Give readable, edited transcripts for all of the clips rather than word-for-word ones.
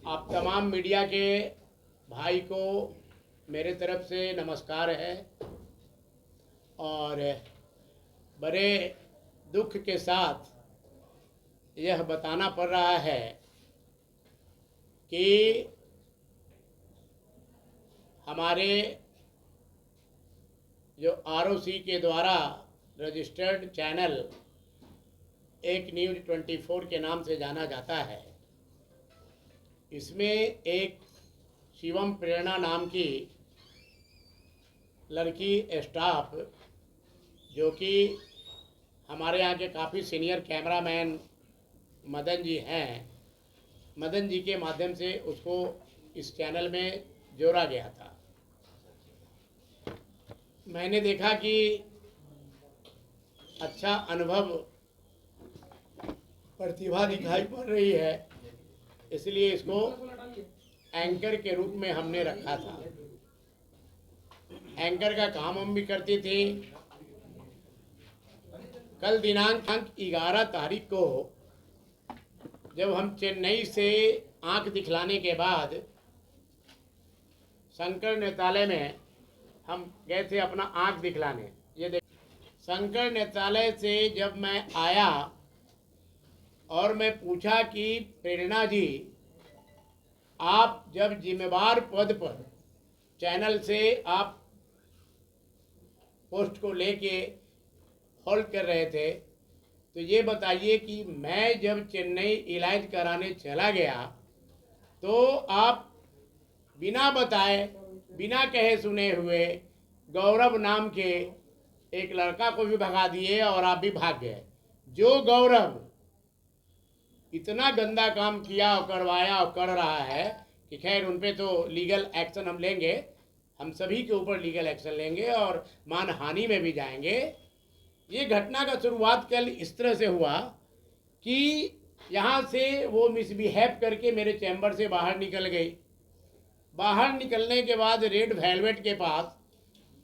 आप तमाम मीडिया के भाई को मेरे तरफ से नमस्कार है और बड़े दुख के साथ यह बताना पड़ रहा है कि हमारे जो आरओसी के द्वारा रजिस्टर्ड चैनल एक न्यूज़ 24 के नाम से जाना जाता है, इसमें एक शिवम प्रेरणा नाम की लड़की स्टाफ जो कि हमारे यहाँ के काफ़ी सीनियर कैमरामैन मदन जी हैं, मदन जी के माध्यम से उसको इस चैनल में जोड़ा गया था। मैंने देखा कि अच्छा अनुभव प्रतिभा दिखाई पड़ रही है, इसलिए इसको एंकर के रूप में हमने रखा था। एंकर का काम हम भी करती थी। कल दिनांक 11 तारीख को जब हम चेन्नई से आंख दिखलाने के बाद शंकर नेत्रालय में हम गए थे अपना आंख दिखलाने। ये देख, शंकर नेत्रालय से जब मैं आया और मैं पूछा कि प्रेरणा जी, आप जब जिम्मेवार पद पर चैनल से आप पोस्ट को लेके होल्ड कर रहे थे, तो ये बताइए कि मैं जब चेन्नई इलाज कराने चला गया तो आप बिना बताए, बिना कहे सुने हुए गौरव नाम के एक लड़का को भी भगा दिए और आप भी भाग गए। जो गौरव इतना गंदा काम किया और करवाया और कर रहा है कि खैर उन पे तो लीगल एक्शन हम लेंगे, हम सभी के ऊपर लीगल एक्शन लेंगे और मानहानि में भी जाएंगे। ये घटना का शुरुआत कल इस तरह से हुआ कि यहाँ से वो मिसबिहेव करके मेरे चैम्बर से बाहर निकल गई। बाहर निकलने के बाद रेड वेलवेट के पास,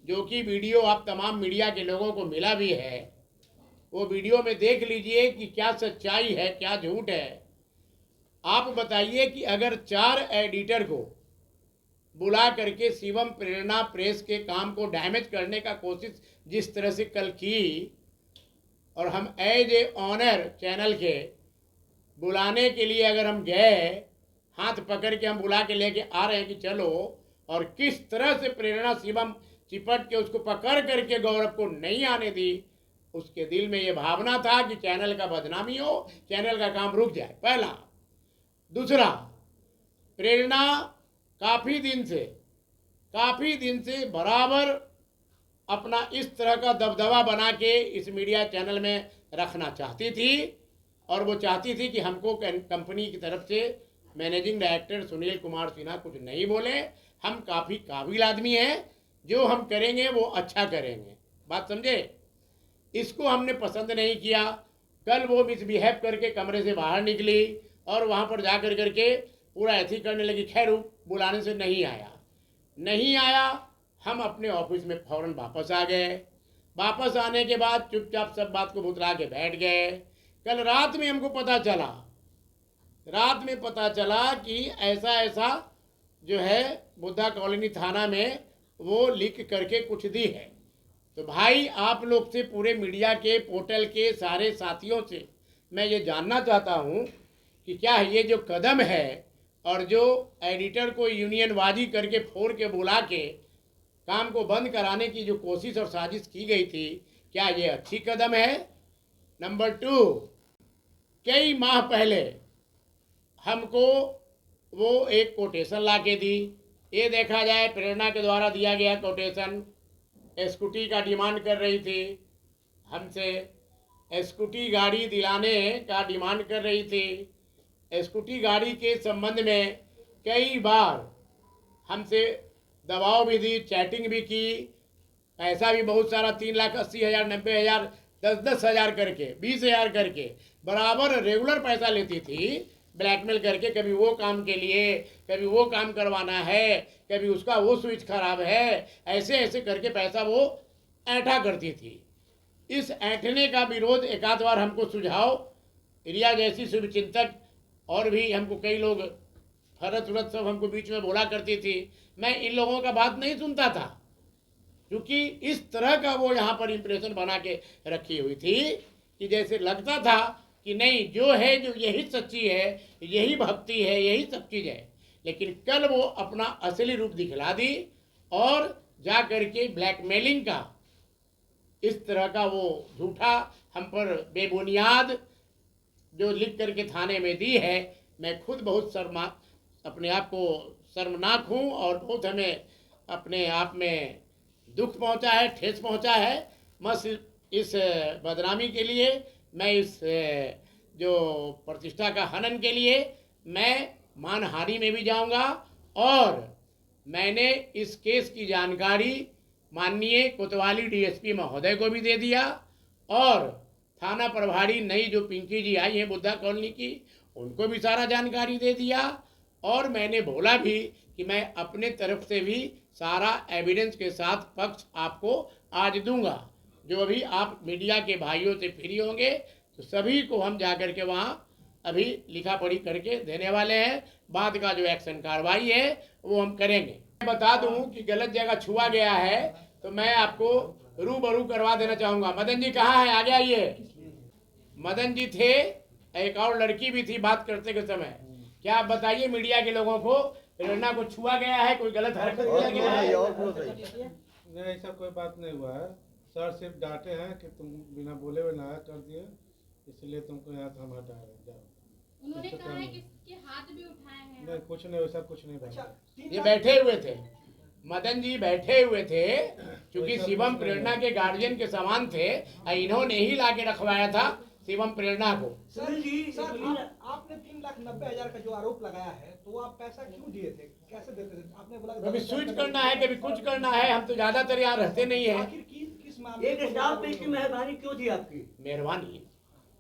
जो कि वीडियो आप तमाम मीडिया के लोगों को मिला भी है, वो वीडियो में देख लीजिए कि क्या सच्चाई है क्या झूठ है। आप बताइए कि अगर 4 एडिटर को बुला करके शिवम प्रेरणा प्रेस के काम को डैमेज करने का कोशिश जिस तरह से कल की, और हम एज ए ऑनर चैनल के बुलाने के लिए अगर हम गए, हाथ पकड़ के हम बुला के लेके आ रहे हैं कि चलो, और किस तरह से प्रेरणा शिवम चिपट के उसको पकड़ करके गौरव को नहीं आने दी, उसके दिल में ये भावना था कि चैनल का बदनामी हो, चैनल का काम रुक जाए, पहला। दूसरा, प्रेरणा काफ़ी दिन से बराबर अपना इस तरह का दबदबा बना के इस मीडिया चैनल में रखना चाहती थी, और वो चाहती थी कि हमको कंपनी की तरफ से मैनेजिंग डायरेक्टर सुनील कुमार सिन्हा कुछ नहीं बोले, हम काफ़ी काबिल आदमी हैं, जो हम करेंगे वो अच्छा करेंगे। बात समझे? इसको हमने पसंद नहीं किया। कल वो मिसबिहेव करके कमरे से बाहर निकली और वहाँ पर जा कर करके पूरा ऐसी करने लगी। खैर बुलाने से नहीं आया। हम अपने ऑफिस में फ़ौरन वापस आ गए। वापस आने के बाद चुपचाप सब बात को भुतला के बैठ गए। कल रात में हमको पता चला कि ऐसा जो है बुद्धा कॉलोनी थाना में वो लिख करके कुछ दी है। तो भाई, आप लोग से, पूरे मीडिया के पोर्टल के सारे साथियों से मैं ये जानना चाहता हूँ कि क्या ये जो कदम है और जो एडिटर को यूनियनबाजी करके फोड़ के बुला के काम को बंद कराने की जो कोशिश और साजिश की गई थी, क्या ये अच्छी कदम है? नंबर 2, कई माह पहले हमको वो एक कोटेशन ला के दी। ये देखा जाए, प्रेरणा के द्वारा दिया गया कोटेशन स्कूटी का डिमांड कर रही थी हमसे, स्कूटी गाड़ी दिलाने का डिमांड कर रही थी। स्कूटी गाड़ी के संबंध में कई बार हमसे दबाव भी दी, चैटिंग भी की, पैसा भी बहुत सारा 3,80,000, 90,000, 10-10 हज़ार करके, 20,000 करके बराबर रेगुलर पैसा लेती थी, ब्लैकमेल करके। कभी वो काम के लिए, कभी वो काम करवाना है, कभी उसका वो स्विच खराब है, ऐसे करके पैसा वो ऐंठा करती थी। इस ऐंठने का विरोध एक आध बार हमको सुझाव, रिया जैसी शुभचिंतक और भी हमको कई लोग फरत उरत सब हमको बीच में बोला करती थी। मैं इन लोगों का बात नहीं सुनता था, क्योंकि इस तरह का वो यहाँ पर इम्प्रेशन बना के रखी हुई थी कि जैसे लगता था कि नहीं, जो है जो यही सच्ची है, यही भक्ति है, यही सब चीज़ है। लेकिन कल वो अपना असली रूप दिखला दी और जा करके ब्लैकमेलिंग का इस तरह का वो झूठा हम पर बेबुनियाद जो लिख करके थाने में दी है। मैं खुद बहुत अपने आप को शर्मनाक हूँ और बहुत हमें अपने आप में दुख पहुँचा है, ठेस पहुँचा है। बस इस बदनामी के लिए, मैं इस जो प्रतिष्ठा का हनन के लिए मैं मानहानि में भी जाऊंगा। और मैंने इस केस की जानकारी माननीय कोतवाली डीएसपी महोदय को भी दे दिया और थाना प्रभारी नई जो पिंकी जी आई हैं बुद्धा कॉलोनी की, उनको भी सारा जानकारी दे दिया। और मैंने बोला भी कि मैं अपने तरफ से भी सारा एविडेंस के साथ पक्ष आपको आज दूंगा। जो अभी आप मीडिया के भाइयों से फ्री होंगे तो सभी को हम जाकर के वहाँ अभी लिखा पढ़ी करके देने वाले हैं। बाद का जो एक्शन कार्रवाई है वो हम करेंगे। मैं बता दूं कि गलत जगह छुआ गया है तो मैं आपको रूबरू करवा देना चाहूँगा। मदन जी कहाँ है? आगे आइए। मदन जी थे, एक और लड़की भी थी बात करते के समय। क्या आप बताइए मीडिया के लोगों को, प्रेरणा को छुआ गया है, कोई गलत हरकत किया गया है? नहीं, ऐसा कोई बात नहीं हुआ है। सर सिर्फ डांटे हैं कि तुम बिना बोले हुए नाया कर दिए, इसलिए तुमको यहाँ से हम हटा रहे हैं। जाओ। उन्होंने कहा है कि इसके हाथ भी उठाए हैं। नहीं, कुछ नहीं, वैसा कुछ नहीं था। ये बैठे हुए थे, मदन जी बैठे हुए थे, क्योंकि शिवम प्रेरणा के गार्जियन के समान थे। इन्होंने ही ला के रखवाया था शिवम प्रेरणा को। सर जी, आपने 3,90,000 का जो आरोप लगाया है, तो आप पैसा क्यों दिए थे, कैसे देते थे? आपने बोला कभी स्विच करना है, कभी कुछ करना है। हम तो ज्यादातर यहाँ रहते नहीं है। आखिर किस मामले एक स्टाफ पे इसकी मेहरबानी क्यों थी आपकी? मेहरबानी,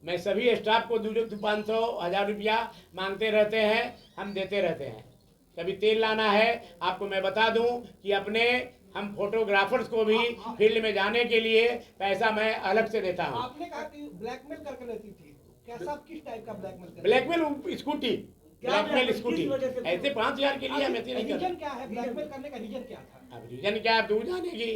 मैं सभी स्टाफ को 200, 500, 1000 रुपया मांगते रहते हैं, हम देते रहते हैं। कभी तेल लाना है, आपको मैं बता दूं कि अपने हम फोटोग्राफर्स को भी फील्ड में जाने के लिए पैसा मैं अलग से देता हूं। आपने कहा कि ब्लैकमेल करके लेती थी, तो कैसा, किस टाइप का blackmail? Blackmail scooty, blackmail scooty, किस वजह से? ऐसे 5000 के लिए हम ऐसे नहीं रीजन करते। क्या है? ब्लैकमेल करने का रीजन क्या था? अब रीजन क्या है, आप दूर जानेगी।